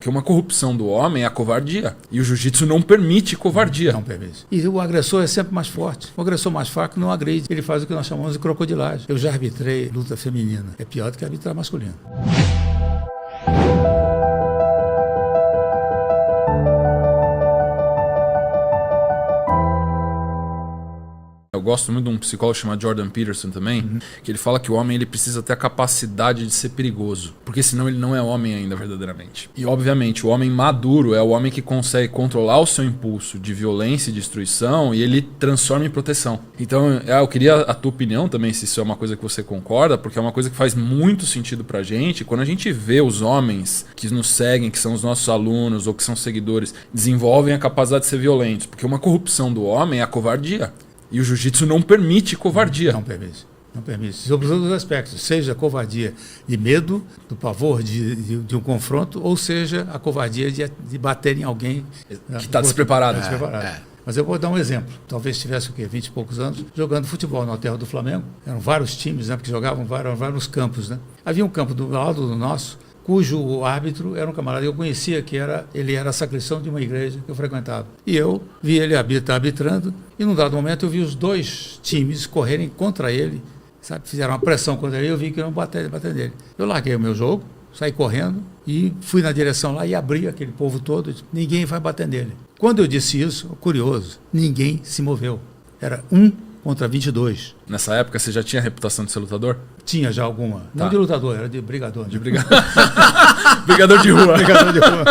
Porque uma corrupção do homem é a covardia. E o jiu-jitsu não permite covardia. Não permite. E o agressor é sempre mais forte. O agressor mais fraco não agride. Ele faz o que nós chamamos de crocodilagem. Eu já arbitrei luta feminina. É pior do que arbitrar masculino. Eu gosto muito de um psicólogo chamado Jordan Peterson também, que ele fala que o homem ele precisa ter a capacidade de ser perigoso, porque senão ele não é homem ainda verdadeiramente. E obviamente o homem maduro é o homem que consegue controlar o seu impulso de violência e destruição e ele transforma em proteção. Então eu queria a tua opinião também, se isso é uma coisa que você concorda, porque é uma coisa que faz muito sentido pra gente. Quando a gente vê os homens que nos seguem, que são os nossos alunos ou que são seguidores, desenvolvem a capacidade de ser violentos, porque uma corrupção do homem é a covardia. E o jiu-jitsu não permite covardia. Não permite. Não permite. Sobre todos os aspectos. Seja a covardia de medo, do pavor de um confronto, ou seja a covardia de bater em alguém que está despreparado. Mas eu vou dar um exemplo. Talvez tivesse 20 e poucos anos jogando futebol no terra do Flamengo. Eram vários times, né, porque jogavam vários campos. Né? Havia um campo do lado do nosso, cujo árbitro era um camarada que eu conhecia, ele era sacristão de uma igreja que eu frequentava. E eu vi ele arbitrando, e num dado momento eu vi os dois times correrem contra ele, sabe? Fizeram uma pressão contra ele, eu vi que não bater nele. Eu larguei o meu jogo, saí correndo e fui na direção lá e abri aquele povo todo, ninguém vai bater nele. Quando eu disse isso, curioso, ninguém se moveu. Era 1 contra 22. Nessa época você já tinha a reputação de ser lutador? Tinha já alguma. Tá. Não de lutador, era de brigador. De brigador. Brigador de rua. Brigador de rua.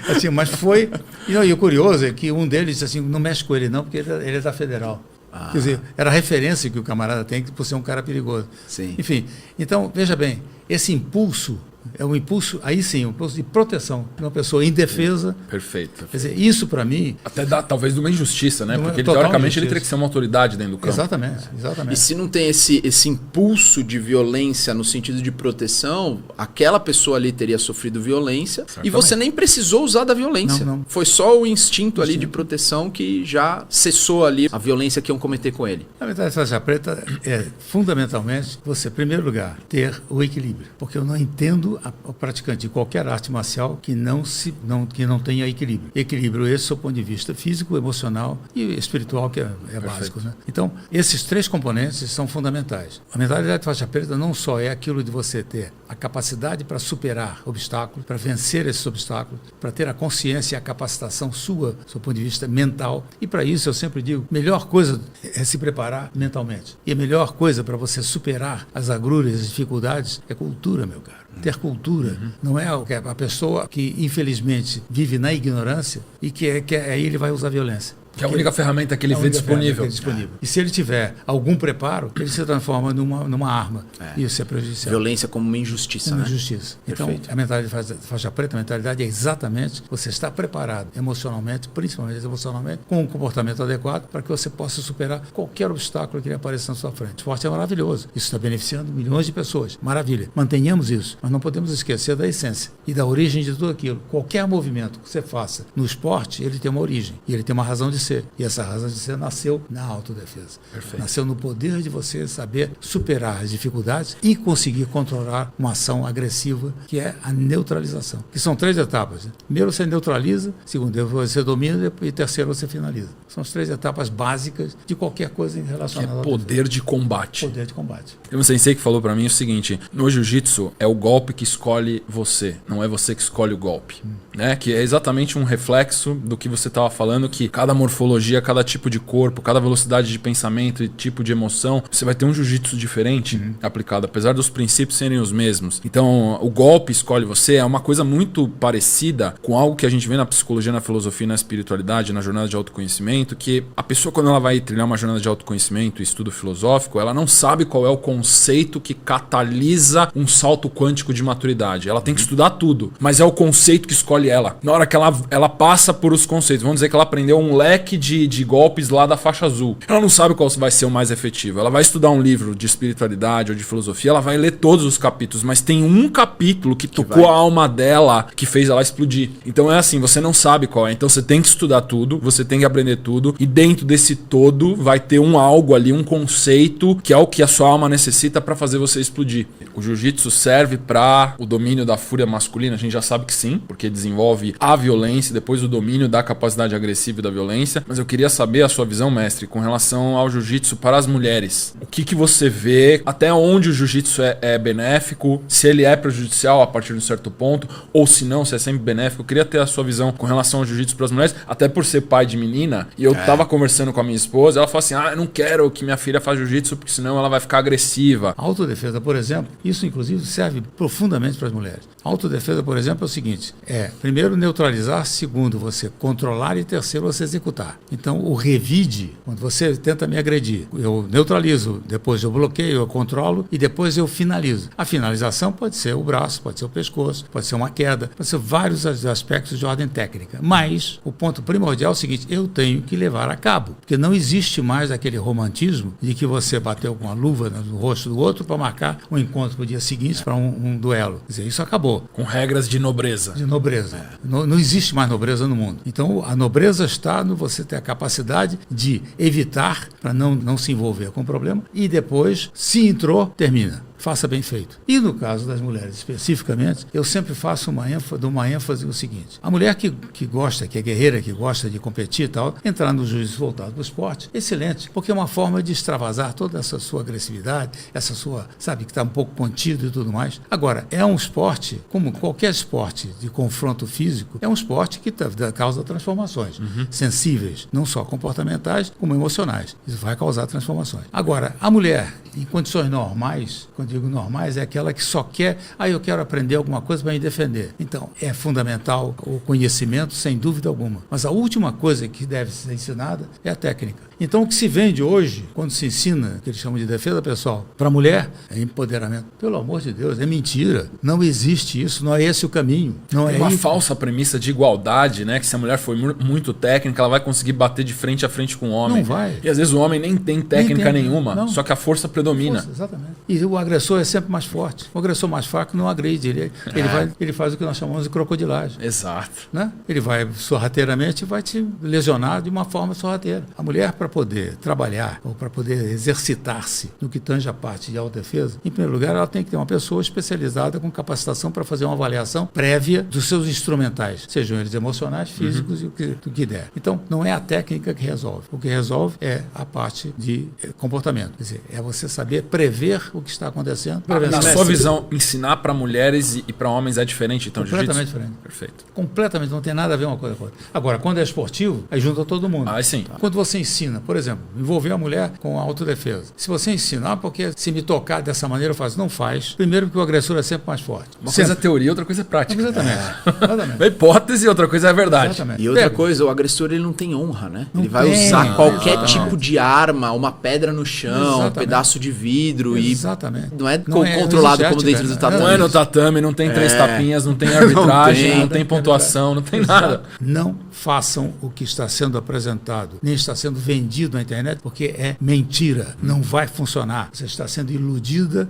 Assim, mas foi... E o curioso é que um deles disse assim, não mexe com ele não, porque ele é da Federal. Quer dizer, era a referência que o camarada tem por ser um cara perigoso. Sim. Enfim, então, veja bem, esse impulso é um impulso, aí sim, um impulso de proteção de uma pessoa indefesa. Perfeito. Quer dizer, isso para mim... Até dá talvez de uma injustiça, né? Porque teoricamente ele teria que ser uma autoridade dentro do campo. Exatamente. E se não tem esse impulso de violência no sentido de proteção, aquela pessoa ali teria sofrido violência. Certamente. E você nem precisou usar da violência. Não. Foi só o instinto ali de proteção que já cessou ali a violência que iam cometer com ele. Na verdade, a faixa preta é fundamentalmente você, em primeiro lugar, ter o equilíbrio. Porque eu não entendo o praticante de qualquer arte marcial que não tenha equilíbrio. Equilíbrio esse do ponto de vista físico, emocional e espiritual, que é básico. Né? Então, esses três componentes são fundamentais. A mentalidade de faixa preta não só é aquilo de você ter a capacidade para superar obstáculos, para vencer esses obstáculos, para ter a consciência e a capacitação sua, do seu ponto de vista mental. E para isso, eu sempre digo, a melhor coisa é se preparar mentalmente. E a melhor coisa para você superar as agruras, as dificuldades, é cultura, meu caro. Ter cultura não é a pessoa que, infelizmente, vive na ignorância e que aí ele vai usar violência. Que é a única ferramenta que ele vê disponível. E se ele tiver algum preparo, ele se transforma numa arma. E isso é prejudicial. Violência como uma injustiça. Uma injustiça. Então, a mentalidade de faixa preta, a mentalidade é exatamente você estar preparado emocionalmente, principalmente emocionalmente, com um comportamento adequado para que você possa superar qualquer obstáculo que lhe apareça na sua frente. O esporte é maravilhoso. Isso está beneficiando milhões de pessoas. Maravilha. Mantenhamos isso. Mas não podemos esquecer da essência e da origem de tudo aquilo. Qualquer movimento que você faça no esporte, ele tem uma origem. E ele tem uma razão de ser. E essa razão de ser nasceu na autodefesa. Perfeito. Nasceu no poder de você saber superar as dificuldades e conseguir controlar uma ação agressiva, que é a neutralização. Que são 3 etapas. Né? Primeiro você neutraliza, segundo você domina e terceiro você finaliza. São as 3 etapas básicas de qualquer coisa relacionada ao poder de combate. Poder de combate. Tem um sensei que falou pra mim o seguinte: no jiu-jitsu é o golpe que escolhe você, não é você que escolhe o golpe. Né? Que é exatamente um reflexo do que você estava falando, que cada morfologia, cada tipo de corpo, cada velocidade de pensamento e tipo de emoção, você vai ter um jiu-jitsu diferente aplicado, apesar dos princípios serem os mesmos. Então, o golpe escolhe você é uma coisa muito parecida com algo que a gente vê na psicologia, na filosofia, na espiritualidade, na jornada de autoconhecimento, que a pessoa, quando ela vai trilhar uma jornada de autoconhecimento e estudo filosófico, ela não sabe qual é o conceito que catalisa um salto quântico de maturidade. Ela tem que estudar tudo, mas é o conceito que escolhe escolhe ela. Na hora que ela passa por os conceitos, vamos dizer que ela aprendeu um leque de golpes lá da faixa azul. Ela não sabe qual vai ser o mais efetivo. Ela vai estudar um livro de espiritualidade ou de filosofia, ela vai ler todos os capítulos, mas tem um capítulo que tocou a alma dela, que fez ela explodir. Então é assim, você não sabe qual é. Então você tem que estudar tudo, você tem que aprender tudo, e dentro desse todo vai ter um algo ali, um conceito, que é o que a sua alma necessita para fazer você explodir. O jiu-jitsu serve para o domínio da fúria masculina? A gente já sabe que sim, porque desenvolve a violência, depois o domínio da capacidade agressiva e da violência. Mas eu queria saber a sua visão, mestre, com relação ao jiu-jitsu para as mulheres. O que você vê, até onde o jiu-jitsu é benéfico, se ele é prejudicial a partir de um certo ponto, ou se não, se é sempre benéfico. Eu queria ter a sua visão com relação ao jiu-jitsu para as mulheres, até por ser pai de menina, e eu tava conversando com a minha esposa, ela falou assim, eu não quero que minha filha faça jiu-jitsu, porque senão ela vai ficar agressiva. A autodefesa, por exemplo, isso inclusive serve profundamente para as mulheres. A autodefesa, por exemplo, é o seguinte, primeiro neutralizar, segundo você controlar e terceiro você executar. Então o revide, quando você tenta me agredir, eu neutralizo, depois eu bloqueio, eu controlo e depois eu finalizo. A finalização pode ser o braço, pode ser o pescoço, pode ser uma queda, pode ser vários aspectos de ordem técnica. Mas o ponto primordial é o seguinte, eu tenho que levar a cabo, porque não existe mais aquele romantismo de que você bateu com a luva no rosto do outro para marcar um encontro para o dia seguinte, para um duelo. Quer dizer, isso acabou. Com regras de nobreza. De nobreza. Não existe mais nobreza no mundo. Então, a nobreza está no você ter a capacidade de evitar, para não se envolver com o problema, e depois, se entrou, termina. Faça bem feito. E no caso das mulheres especificamente, eu sempre faço uma ênfase no seguinte, a mulher que gosta, que é guerreira, que gosta de competir e tal, entrar no jiu-jitsu voltado para o esporte, excelente, porque é uma forma de extravasar toda essa sua agressividade, essa sua, sabe, que está um pouco contido e tudo mais. Agora, é um esporte, como qualquer esporte de confronto físico, é um esporte que causa transformações sensíveis, não só comportamentais, como emocionais. Isso vai causar transformações. Agora, a mulher, em condições normais, quando digo normais, é aquela que só quer, eu quero aprender alguma coisa para me defender. Então, é fundamental o conhecimento, sem dúvida alguma. Mas a última coisa que deve ser ensinada é a técnica. Então, o que se vende hoje, quando se ensina, que eles chamam de defesa pessoal, para a mulher, é empoderamento. Pelo amor de Deus, é mentira. Não existe isso, não é esse o caminho. Não é uma falsa premissa de igualdade, né? Que se a mulher for muito técnica, ela vai conseguir bater de frente a frente com o homem. Não vai. E às vezes o homem nem tem técnica nenhuma, só que a força predomina. Exatamente. E o agressor é sempre mais forte. O agressor mais fraco não agride. Ele faz o que nós chamamos de crocodilagem. Exato. Né? Ele vai sorrateiramente e vai te lesionar de uma forma sorrateira. A mulher, para poder trabalhar ou para poder exercitar-se no que tange a parte de autodefesa, em primeiro lugar, ela tem que ter uma pessoa especializada com capacitação para fazer uma avaliação prévia dos seus instrumentais, sejam eles emocionais, físicos e o que der. Então, não é a técnica que resolve. O que resolve é a parte de comportamento. Quer dizer, é você saber prever o que está acontecendo. Na sua visão, ensinar para mulheres e para homens é diferente, então, completamente diferente. Perfeito. Completamente, não tem nada a ver uma coisa com a outra. Agora, quando é esportivo, aí junta todo mundo. Sim. Quando você ensina, por exemplo, envolver a mulher com a autodefesa. Se você ensinar, porque se me tocar dessa maneira, eu faço, não faz. Primeiro, porque o agressor é sempre mais forte. Uma coisa é teoria, outra coisa é prática. Exatamente. É hipótese, outra coisa é verdade. Exatamente. E outra coisa, o agressor ele não tem honra, né? Não ele vai tem, usar qualquer exatamente. tipo de arma, uma pedra no chão, um pedaço de vidro Exatamente. e não é controlado como dentro do tatame. Não é no tatame, não tem 3 tapinhas, não tem arbitragem, não tem pontuação, não tem nada. Não façam o que está sendo apresentado, nem está sendo vendido na internet, porque é mentira. Não vai funcionar. Você está sendo iludido,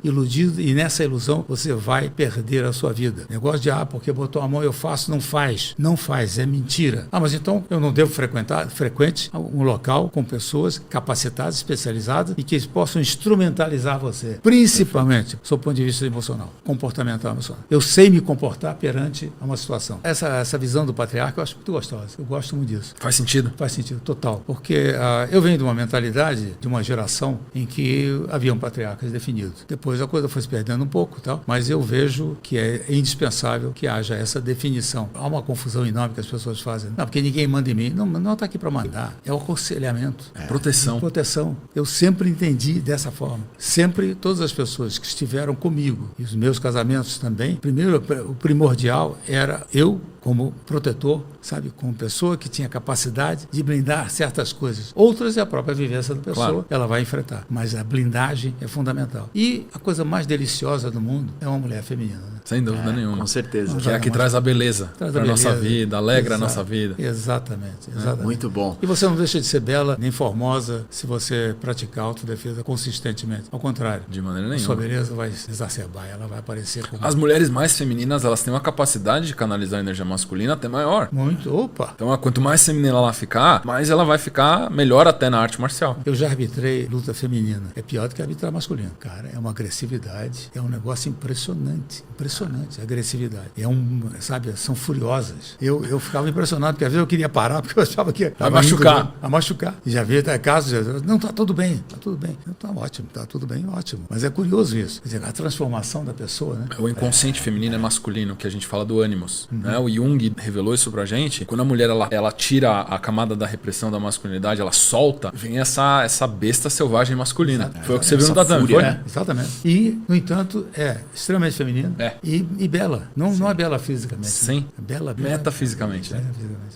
e nessa ilusão você vai perder a sua vida. Negócio de, porque botou a mão eu faço, não faz. Não faz, é mentira. Mas então eu não devo frequente um local com pessoas capacitadas, especializadas e que possam instrumentalizar você, principalmente do ponto de vista emocional, comportamental emocional. Eu sei me comportar perante uma situação. Essa visão do patriarca eu acho muito gostosa. Eu gosto muito disso. Faz sentido? Faz sentido, total. Porque eu venho de uma mentalidade, de uma geração em que haviam patriarcas definidos. Depois a coisa foi se perdendo um pouco, tal, mas eu vejo que é indispensável que haja essa definição. Há uma confusão enorme que as pessoas fazem. Não, porque ninguém manda em mim. Não está aqui para mandar. É o aconselhamento. Proteção. Proteção. Eu sempre entendi dessa forma. Sempre, todas as pessoas que estiveram comigo, e os meus casamentos também, primeiro, o primordial era eu como protetor, sabe? Como pessoa que tinha capacidade de blindar certas coisas. Outras é a própria vivência da pessoa, claro. Ela vai enfrentar. Mas a blindagem é fundamental. E a coisa mais deliciosa do mundo é uma mulher feminina. Né? Sem dúvida nenhuma. Com certeza. Que é a que traz a beleza para a nossa vida, alegra a nossa vida. Exatamente. Muito bom. E você não deixa de ser bela nem formosa se você praticar autodefesa consistentemente. Ao contrário. De maneira nenhuma. A sua beleza vai exacerbar, ela vai aparecer como... As mulheres mais femininas, elas têm uma capacidade de canalizar a energia masculina até maior. Muito. Opa! Então, quanto mais feminina ela ficar, mais ela vai ficar melhor até na arte marcial. Eu já arbitrei luta feminina. É pior do que arbitrar masculino. Cara, é uma agressividade, é um negócio impressionante. Impressionante, a agressividade. Sabe, são furiosas. Eu ficava impressionado, porque às vezes eu queria parar, porque eu achava que... Vai machucar. Vai machucar. E já vi casos, não, tá tudo bem, tá tudo bem. Não, tá ótimo, tá tudo bem, ótimo. Mas é curioso isso. Quer dizer, a transformação da pessoa, né? O inconsciente feminino é masculino, que a gente fala do ânimos. Né? O Jung revelou isso pra gente. Quando a mulher ela tira a camada da repressão da masculinidade, ela solta, vem essa besta selvagem masculina. Foi o que você viu no tatame, foi? Exatamente. E, no entanto, é extremamente feminina e bela. Não é bela fisicamente. Sim. É bela metafisicamente.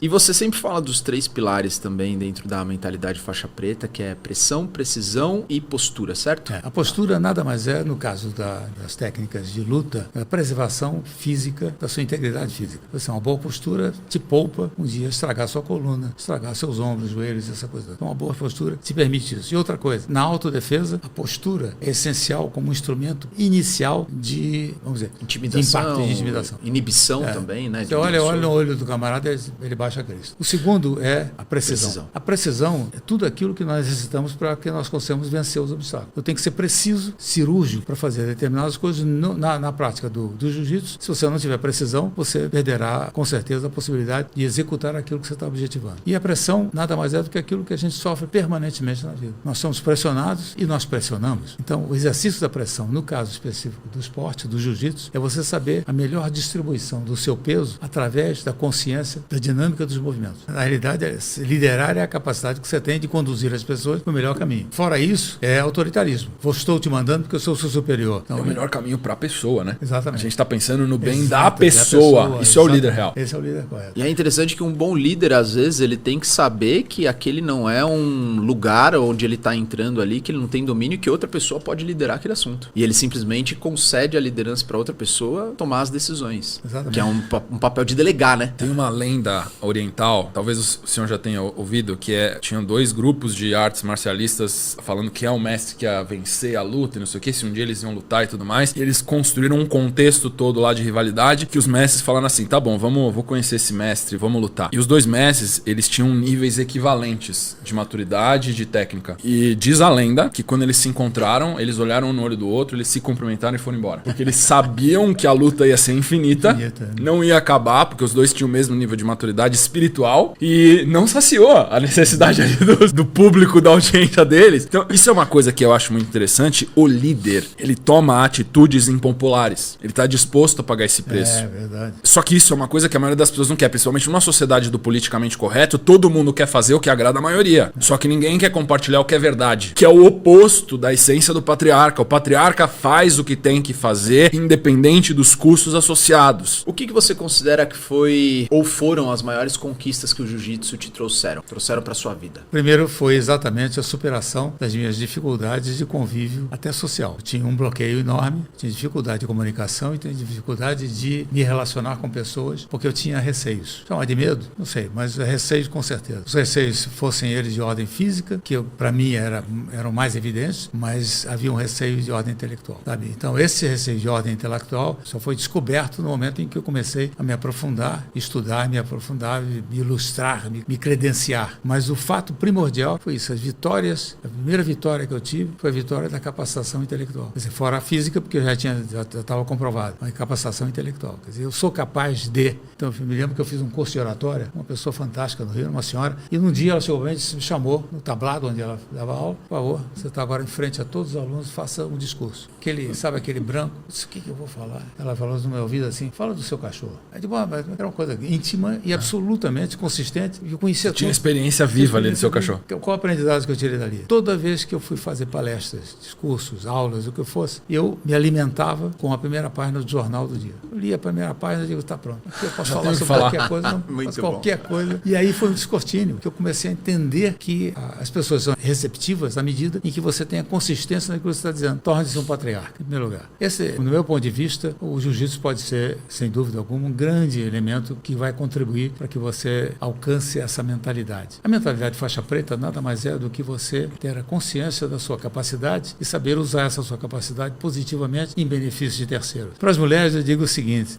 E você sempre fala dos 3 pilares também dentro da mentalidade faixa preta, que é pressão, precisão e postura, certo? A postura nada mais é, no caso das técnicas de luta, a preservação física da sua integridade física. Você, uma boa postura te poupa um dia estragar sua coluna, estragar seus ombros, joelhos, essa coisa. Então, uma boa postura te permite isso. E outra coisa, na autodefesa, a postura é essencial como instrumento inicial de, vamos dizer, intimidação, de impacto de intimidação. Inibição também, né? Você olha no olho do camarada, ele baixa a crista. O segundo é a precisão. A precisão é tudo aquilo que nós necessitamos para que nós possamos vencer os obstáculos. Eu tenho que ser preciso, cirúrgico, para fazer determinadas coisas na prática do jiu-jitsu. Se você não tiver precisão, você perderá, com certeza, a possibilidade de executar aquilo que você está objetivando. E a pressão nada mais é do que aquilo que a gente sofre permanentemente na vida. Nós somos pressionados e nós pressionamos. Então, o exercício da pressão, no caso específico do esporte, do jiu-jitsu, é você saber a melhor distribuição do seu peso através da consciência da dinâmica dos movimentos. Na realidade, liderar é a capacidade que você tem de conduzir as pessoas para o melhor caminho. Fora isso, é autoritarismo. Estou te mandando porque eu sou o seu superior. Então, é o melhor caminho para a pessoa, né? Exatamente. A gente está pensando no bem da pessoa. Isso é o líder real. Esse é o líder correto. E é interessante que um bom líder, às vezes, ele tem que saber que aquele não é um lugar onde ele está entrando ali, que ele não tem domínio, que outra pessoa pode liderar aquele assunto. E ele simplesmente concede a liderança para outra pessoa tomar as decisões. Exatamente. Que é um papel de delegar, né? Tem uma lenda oriental, talvez o senhor já tenha ouvido, que tinham 2 grupos de artes marcialistas falando que é o mestre que ia vencer a luta e não sei o que, se um dia eles iam lutar e tudo mais. E eles construíram um contexto todo lá de rivalidade, que os mestres falaram assim, tá bom, vou conhecer esse mestre, vamos lutar. E os 2 mestres, eles tinham níveis equivalentes de maturidade e de técnica. E diz a lenda que quando eles se encontraram, eles olharam um no olho do outro, eles se cumprimentaram e foram embora. Porque eles sabiam que a luta ia ser infinita, não ia acabar, porque os 2 tinham o mesmo nível de maturidade espiritual e não saciou a necessidade ali do público, da audiência deles. Então, isso é uma coisa que eu acho muito interessante. O líder, ele toma atitudes impopulares. Ele está disposto a pagar esse preço. É verdade. Só que isso é uma coisa que a maioria das pessoas não quer, principalmente numa sociedade do politicamente correto, todo mundo quer fazer o que agrada a maioria. Só que ninguém quer compartilhar o que é verdade, que é o oposto da essência do patriarca. O patriarca faz o que tem que fazer, independente dos custos associados. O que você considera que foi ou foram as maiores conquistas que o jiu-jitsu te trouxeram para sua vida? Primeiro foi exatamente a superação das minhas dificuldades de convívio até social. Eu tinha um bloqueio enorme, tinha dificuldade de comunicação e tinha dificuldade de me relacionar com pessoas, porque eu tinha receios. Chamar de medo? Não sei, mas receios com certeza. Os receios, fossem eles de ordem física, que para mim eram mais evidentes, mas havia um receio de ordem intelectual, sabe? Então esse receio de ordem intelectual só foi descoberto no momento em que eu comecei a me aprofundar, estudar, me aprofundar, me ilustrar, me credenciar. Mas o fato primordial foi isso, as vitórias, a primeira vitória que eu tive foi a vitória da capacitação intelectual. Quer dizer, fora a física, porque eu já estava comprovado, mas capacitação intelectual. Quer dizer, eu sou capaz de... Então, eu me lembro que eu fiz um curso de oratória, uma pessoa fantástica no Rio, uma senhora, e num dia ela chegou me chamou no tablado onde ela dava aula, por favor, você está agora em frente a todos os alunos, faça um discurso. Sabe aquele branco? Eu disse, o que eu vou falar? Ela falou no meu ouvido assim, fala do seu cachorro. Aí eu disse, era uma coisa íntima e absolutamente consistente, e eu conhecia tinha experiência viva ali do seu cachorro. Qual a aprendizagem que eu tirei dali? Toda vez que eu fui fazer palestras, discursos, aulas, o que eu fosse, eu me alimentava com a primeira página do jornal do dia. Eu lia a primeira página e digo, está pronto. Eu posso Já falar tenho que sobre falar. qualquer coisa, não Muito faço bom. qualquer coisa. E aí foi um descortínio, que eu comecei a entender que as pessoas são receptivas à medida em que você tem a consistência naquilo que você está dizendo. Torne-se um patriarca, em primeiro lugar. Esse, no meu ponto de vista, o jiu-jitsu pode ser, sem dúvida alguma, um grande elemento que vai contribuir para que você alcance essa mentalidade. A mentalidade de faixa preta nada mais é do que você ter a consciência da sua capacidade e saber usar essa sua capacidade positivamente em benefício de terceiros. Para as mulheres eu digo o seguinte,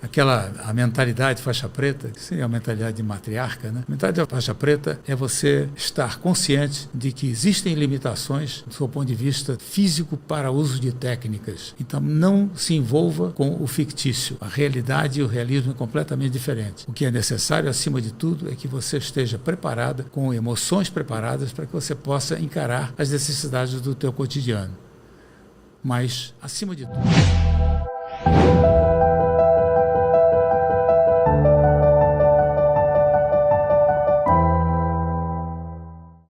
a mentalidade de faixa preta, que seria a mentalidade de matriarca, né? A mentalidade de faixa preta é você estar consciente de que existem limitações do seu ponto de vista físico para uso de técnicas. Então não se envolva com o fictício. A realidade e o realismo é completamente diferente. O que é necessário, acima de tudo, é que você esteja preparada, com emoções preparadas para que você possa encarar as necessidades do teu cotidiano. Mas, acima de tudo,